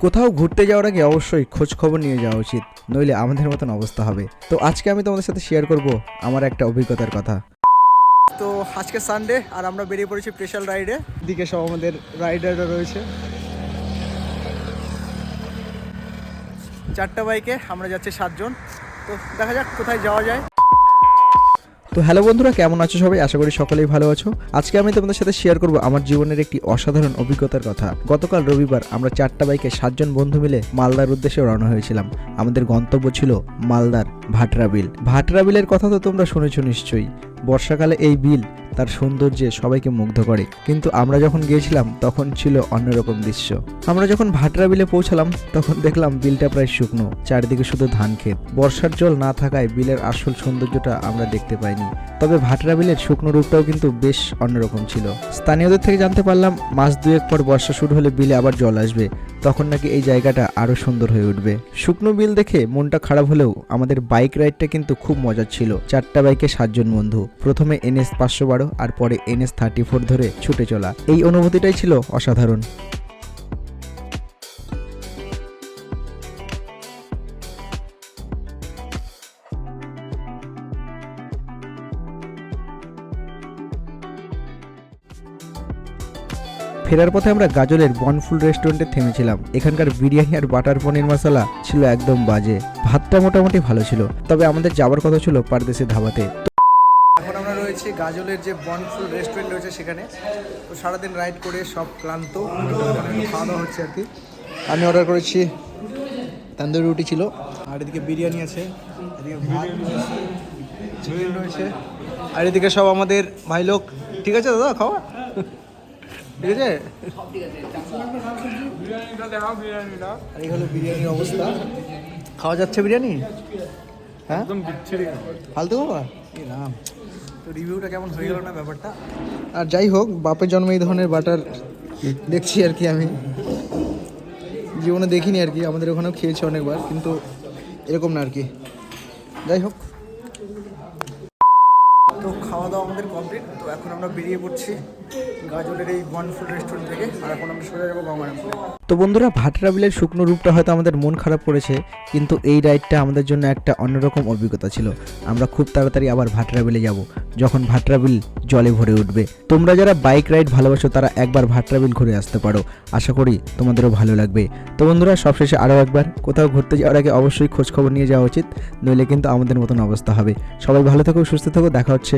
কোথাও ঘুরতে যাওয়ার আগে অবশ্যই খোঁজ খবর নিয়ে যাওয়া উচিত, নইলে আমাদের মতন অবস্থা হবে। তো আজকে আমি তোমাদের সাথে শেয়ার করব আমার একটা অভিজ্ঞতার কথা। তো আজকে সানডে আর আমরা বেরিয়ে পড়েছি স্পেশাল রাইডে। দিকে সব আমাদের রাইডাররা রয়েছে, 4টা বাইকে আমরা যাচ্ছি 7 জন। তো দেখা যাক কোথায় যাওয়া যায়। তো হ্যালো বন্ধুরা, কেমন আছো সবাই? আশা করি সকলেই ভালো আছো। আজকে আমি তোমাদের সাথে শেয়ার করব আমার জীবনের একটি অসাধারণ অভিজ্ঞতার কথা। গতকাল রবিবার আমরা 4টা বাইকে 7 জন বন্ধু মিলে মালদার উদ্দেশ্যে রওনা হয়েছিলাম। আমাদের গন্তব্য ছিল মালদার ভাটরা বিল। ভাটরা বিলের কথা তো তোমরা শুনেছো নিশ্চয়ই। বর্ষাকালে এই বিল তার সৌন্দর্যে সবাইকে মুগ্ধ করে, কিন্তু আমরা যখন গিয়েছিলাম তখন ছিল অন্যরকম দৃশ্য। আমরা যখন ভাটরা বিলে পৌঁছালাম তখন দেখলাম বিলটা প্রায় শুকনো, চারিদিকে শুধু ধান ক্ষেত। বর্ষার জল না থাকায় বিলের আসল সৌন্দর্যটা আমরা দেখতে পাইনি। তবে ভাটরা বিলের শুকনো রূপটাও কিন্তু বেশ অন্যরকম ছিল। স্থানীয়দের থেকে জানতে পারলাম মাস 2 পর বর্ষা শুরু হলে বিলে আবার জল আসবে, তখন নাকি এই জায়গাটা আরো সুন্দর হয়ে উঠবে। শুকনো বিল দেখে মনটা খারাপ হলেও আমাদের বাইক রাইডটা কিন্তু খুব মজার ছিল। 4টা বাইকে 7 জন বন্ধু, প্রথমে NS 512 আর পরে NS 34 ধরে ছুটে চলা। এই অনুভূতিটাই ছিল অসাধারণ। ফেরার পথে আমরা গাজলের বনফুল রেস্টুরেন্টে থেমেছিলাম। এখানকার বিরিয়ানি আর বাটার পনির মশলা ছিল একদম বাজে, ভাতটা মোটামুটি ভালো ছিল। তবে আমাদের যাওয়ার কথা ছিল পারদেশি ধাবাতে। এখন আমরা রয়েছি গাজলের যে বনফুল রেস্টুরেন্ট রয়েছে সেখানে। তো সারাদিন রাইড করে সব ক্লান্ত, খাওয়া দাওয়া হচ্ছে আর কি। আমি অর্ডার করেছি তান্দুরি রুটি ছিল, আর এদিকে বিরিয়ানি আছে, এদিকে ভাত চিকেন রয়েছে, আর এদিকে সব আমাদের ভাই লোক। ঠিক আছে দাদা, খাওয়া ঠিক আছে। আর এই হলো বিরিয়ানির অবস্থা। খাওয়া যাচ্ছে বিরিয়ানি? হ্যাঁ, ফালতু বাবা এই নাম। তো রিভিউটা কেমন হয়ে গেল না ব্যাপারটা। আর যাই হোক, বাপের জন্মে এই ধরনের বাটার দেখছি আর কি, আমি জীবনে দেখিনি আর কি। আমাদের ওখানেও খেয়েছি অনেকবার, কিন্তু এরকম না আর কি। যাই হোক, তো খাওয়া দাওয়া আমাদের কমপ্লিট। তো এখন আমরা বেরিয়ে পড়ছি গাজলের এই বনফুল রেস্টুরেন্ট থেকে, আর এখন আমরা সোজা যাবো গঙ্গারামপুরে। তো বন্ধুরা, ভাটরা বিলের শুকনো রূপটা হয়তো আমাদের মন খারাপ করেছে, কিন্তু এই রাইডটা আমাদের জন্য একটা অন্যরকম অভিজ্ঞতা ছিল। আমরা খুব তাড়াতাড়ি আবার ভাটরা বিলে যাব, যখন ভাটরা বিল জলে ভরে উঠবে। তোমরা যারা বাইক রাইড ভালোবাসো তারা একবার ভাটরা বিল ঘুরে আসতে পারো, আশা করি তোমাদেরও ভালো লাগবে। তো বন্ধুরা, সবশেষে আরও একবার, কোথাও ঘুরতে যাওয়ার আগে অবশ্যই খোঁজ খবর নিয়ে যাওয়া উচিত, নইলে কিন্তু আমাদের মতন অবস্থা হবে। সবাই ভালো থেকো, সুস্থ থেকো, দেখা হচ্ছে।